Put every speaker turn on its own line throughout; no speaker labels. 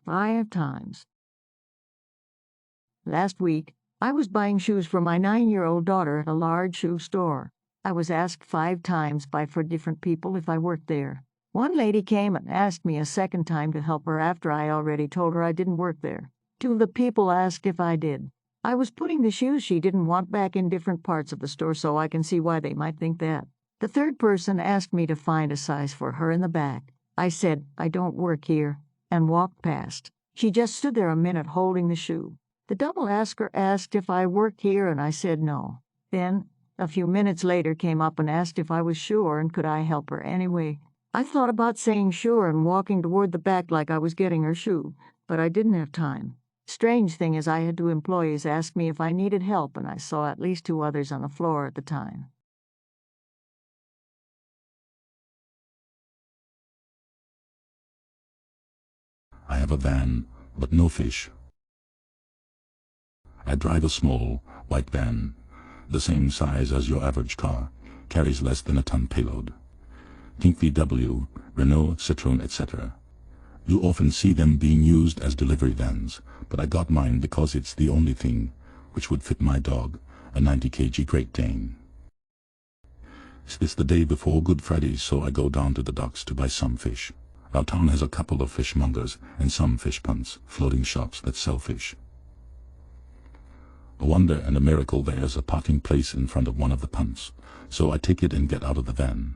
5 times. Last week, I was buying shoes for my 9-year-old daughter at a large shoe store. I was asked 5 times by 4 different people if I worked there. One lady came and asked me a second time to help her after I already told her I didn't work there. 2 of the people asked if I did. I was putting the shoes she didn't want back in different parts of the store, so I can see why they might think that. The 3rd person asked me to find a size for her in the back. I said, "I don't work here," and walked past. She just stood there a minute holding the shoe. The double asker asked if I worked here, and I said no. Then, a few minutes later, came up and asked if I was sure and could I help her anyway. I thought about saying sure and walking toward the back like I was getting her shoe, but I didn't have time. Strange thing is I had 2 employees ask me if I needed help, and I saw at least 2 others on the floor at the time.
I have a van, but no fish. I drive a small, white van, the same size as your average car, carries less than a ton payload. Think VW, Renault, Citroën, etc. You often see them being used as delivery vans, but I got mine because it's the only thing which would fit my dog, a 90 kg Great Dane. It's the day before Good Friday, so I go down to the docks to buy some fish. Our town has a couple of fishmongers and some fish punts, floating shops that sell fish. A wonder and a miracle, there's a parking place in front of one of the punts, so I take it and get out of the van.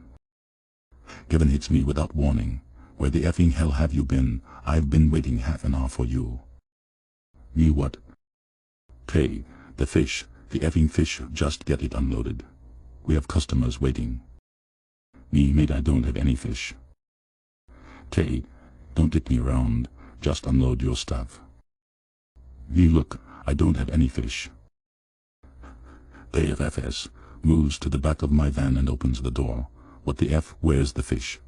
Kevin hits me without warning. "Where the effing hell have you been? I've been waiting half an hour for you." Me what? "Hey, the fish, the effing fish, just get it unloaded. We have customers waiting." Me, "Mate, I don't have any fish." "Hey, don't dick me around, just unload your stuff." Me, "Look, I don't have any fish." The FFS moves to the back of my van and opens the door. "What the F, where's the fish?"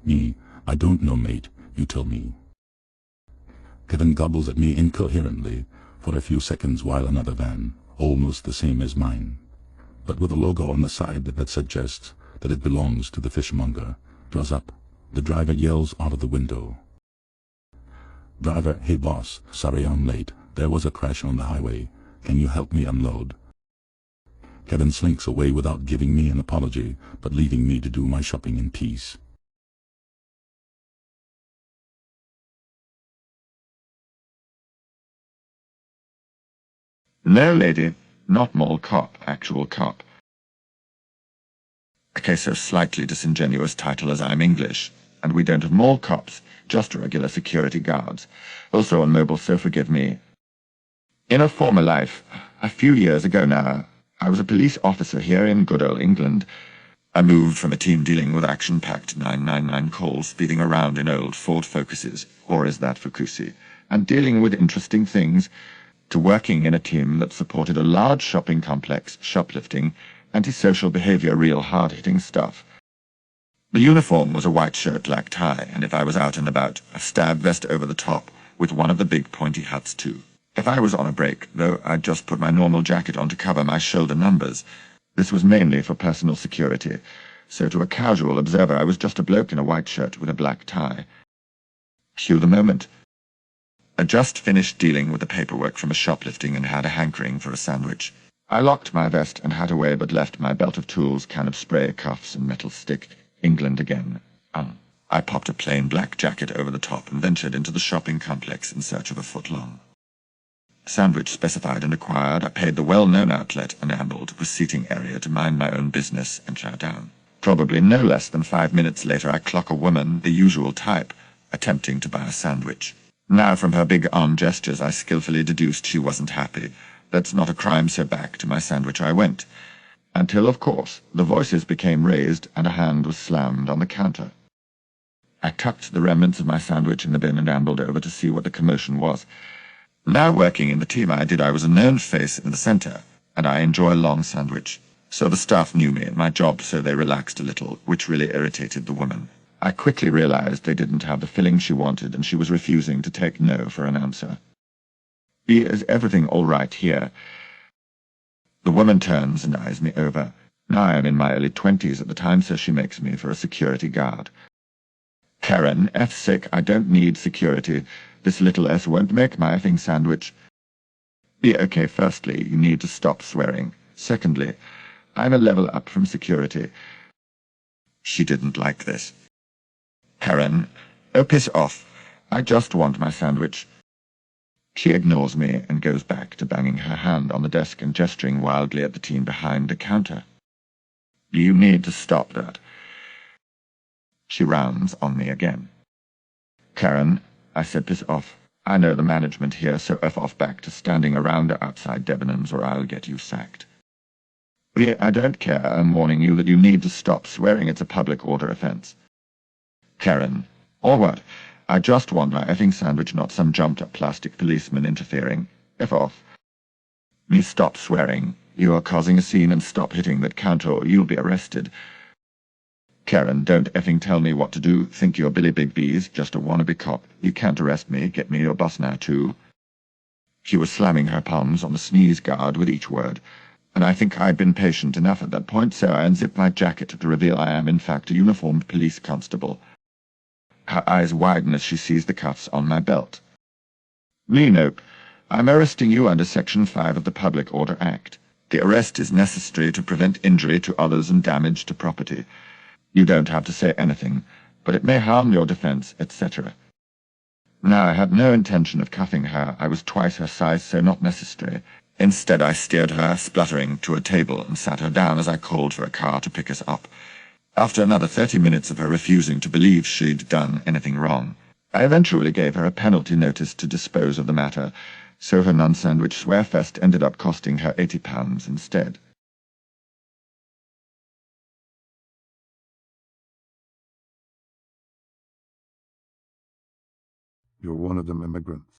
Me, "I don't know, mate, you tell me." Kevin gobbles at me incoherently for a few seconds while another van, almost the same as mine, but with a logo on the side that suggests that it belongs to the fishmonger, draws up. The driver yells out of the window. "Driver, hey boss, sorry I'm late. There was a crash on the highway. Can you help me unload?" Kevin slinks away without giving me an apology, but leaving me to do my shopping in peace.
No, lady, not mall cop, actual cop. Okay, so slightly disingenuous title as I'm English, and we don't have mall cops, just regular security guards. Also on mobile, so forgive me. In a former life, a few years ago now, I was a police officer here in good old England. I moved from a team dealing with action-packed 999 calls speeding around in old Ford Focuses, or is that Focusi, and dealing with interesting things, to working in a team that supported a large shopping complex, shoplifting, antisocial behavior, real hard-hitting stuff. The uniform was a white shirt, black tie, and if I was out and about, a stab vest over the top, with one of the big pointy hats too. If I was on a break, though, I'd just put my normal jacket on to cover my shoulder numbers. This was mainly for personal security, so to a casual observer I was just a bloke in a white shirt with a black tie. Cue the moment. I just finished dealing with the paperwork from a shoplifting and had a hankering for a sandwich. I locked my vest and hat away, but left my belt of tools, can of spray, cuffs, and metal stick. England again. I popped a plain black jacket over the top and ventured into the shopping complex in search of a foot-long sandwich specified and acquired. I paid the well-known outlet and ambled to a seating area to mind my own business and chow down. Probably no less than 5 minutes later I clock a woman, the usual type, attempting to buy a sandwich. Now from her big arm gestures I skillfully deduced she wasn't happy. That's not a crime, so back to my sandwich I went. Until, of course, the voices became raised and a hand was slammed on the counter. I tucked the remnants of my sandwich in the bin and ambled over to see what the commotion was. Now working in the team I was a known face in the center, and I enjoy a long sandwich. So the staff knew me and my job, so they relaxed a little, which really irritated the woman. I quickly realized they didn't have the filling she wanted, and she was refusing to take no for an answer. "Is everything all right here?" The woman turns and eyes me over. Now I am in my early 20s at the time, so she makes me for a security guard. Karen, F sick, I don't need security. This little S won't make my effing sandwich. Yeah, okay, firstly, you need to stop swearing. Secondly, I'm a level up from security. She didn't like this. Karen, oh, piss off. I just want my sandwich. She ignores me and goes back to banging her hand on the desk and gesturing wildly at the team behind the counter. You need to stop that. She rounds on me again. Karen, I said, piss off. I know the management here, so F off back to standing around outside Debenhams or I'll get you sacked. Yeah, I don't care. I'm warning you that you need to stop swearing. It's a public order offense. Karen, or what? I just want my effing sandwich, not some jumped-up plastic policeman interfering. F off. Me stop swearing. You are causing a scene, and stop hitting that counter or you'll be arrested. Karen, don't effing tell me what to do. Think you're Billy Big B's, just a wannabe cop. You can't arrest me. Get me your boss now, too. She was slamming her palms on the sneeze guard with each word, and I think I'd been patient enough at that point, so I unzipped my jacket to reveal I am in fact a uniformed police constable. Her eyes widen as she sees the cuffs on my belt. Nope. I'm arresting you under Section 5 of the Public Order Act. The arrest is necessary to prevent injury to others and damage to property. You don't have to say anything, but it may harm your defense, etc. Now, I had no intention of cuffing her. I was twice her size, so not necessary. Instead, I steered her, spluttering, to a table and sat her down as I called for a car to pick us up. After another 30 minutes of her refusing to believe she'd done anything wrong, I eventually gave her a penalty notice to dispose of the matter, so her non-sandwich swearfest ended up costing her £80 instead.
You're one of them immigrants.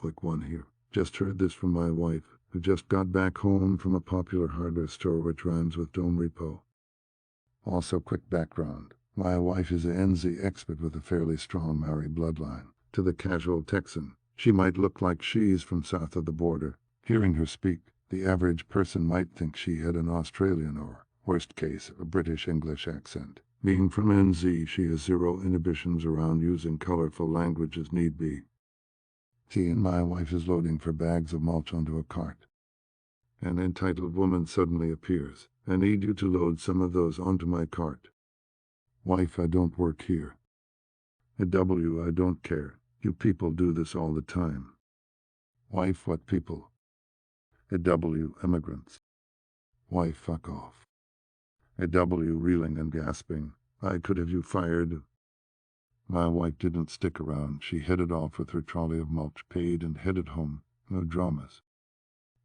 Like one here. Just heard this from my wife, who just got back home from a popular hardware store which rhymes with Dome Repo. Also, quick background. My wife is a NZ expert with a fairly strong Maori bloodline. To the casual Texan, she might look like she's from south of the border. Hearing her speak, the average person might think she had an Australian or, worst case, a British English accent. Being from NZ, she has zero inhibitions around using colorful language as need be. She and my wife is loading for bags of mulch onto a cart. An entitled woman suddenly appears. I need you to load some of those onto my cart. Wife, I don't work here. A W, I don't care. You people do this all the time. Wife, what people? A W, immigrants. Wife, fuck off. A W, reeling and gasping. I could have you fired. My wife didn't stick around. She headed off with her trolley of mulch, paid, and headed home. No dramas.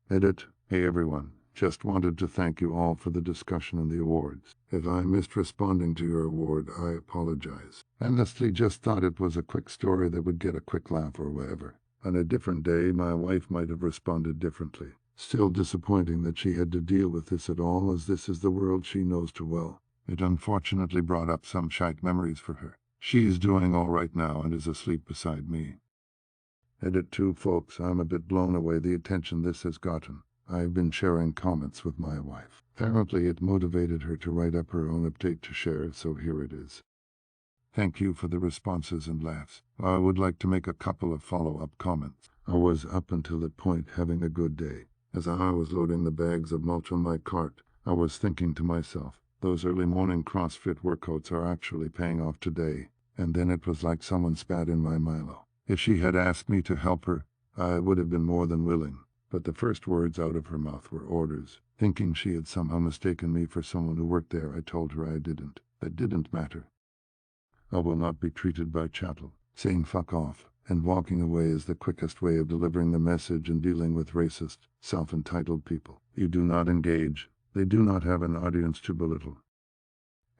Edit. Hey everyone. Just wanted to thank you all for the discussion and the awards. If I missed responding to your award, I apologize. Honestly, just thought it was a quick story that would get a quick laugh or whatever. On a different day, my wife might have responded differently. Still disappointing that she had to deal with this at all, as this is the world she knows too well. It unfortunately brought up some shite memories for her. She is doing all right now and is asleep beside me. Edit 2, folks. I'm a bit blown away the attention this has gotten. I've been sharing comments with my wife. Apparently it motivated her to write up her own update to share, so here it is. Thank you for the responses and laughs. I would like to make a couple of follow-up comments. I was up until that point having a good day. As I was loading the bags of mulch on my cart, I was thinking to myself, those early morning CrossFit workouts are actually paying off today. And then it was like someone spat in my Milo. If she had asked me to help her, I would have been more than willing. But the first words out of her mouth were orders. Thinking she had somehow mistaken me for someone who worked there, I told her I didn't. That didn't matter. I will not be treated by chattel. Saying fuck off and walking away is the quickest way of delivering the message and dealing with racist, self-entitled people. You do not engage. They do not have an audience to belittle.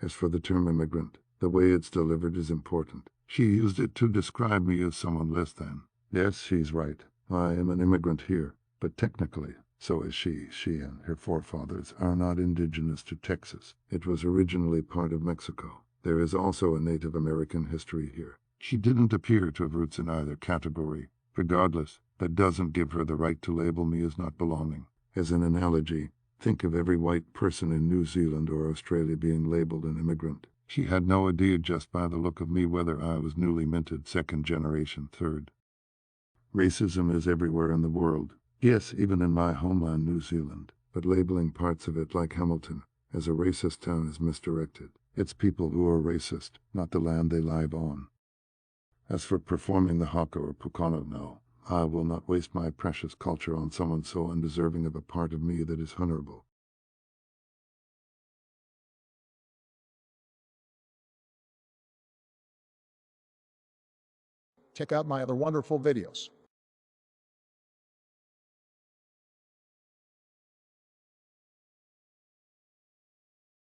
As for the term immigrant, the way it's delivered is important. She used it to describe me as someone less than. Yes, she's right. I am an immigrant here. But technically, so is she. She and her forefathers are not indigenous to Texas. It was originally part of Mexico. There is also a Native American history here. She didn't appear to have roots in either category. Regardless, that doesn't give her the right to label me as not belonging. As an analogy, think of every white person in New Zealand or Australia being labeled an immigrant. She had no idea just by the look of me whether I was newly minted second generation third. Racism is everywhere in the world. Yes, even in my homeland, New Zealand. But labeling parts of it, like Hamilton, as a racist town is misdirected. It's people who are racist, not the land they live on. As for performing the haka or pukana, no. I will not waste my precious culture on someone so undeserving of a part of me that is honorable.
Check out my other wonderful videos.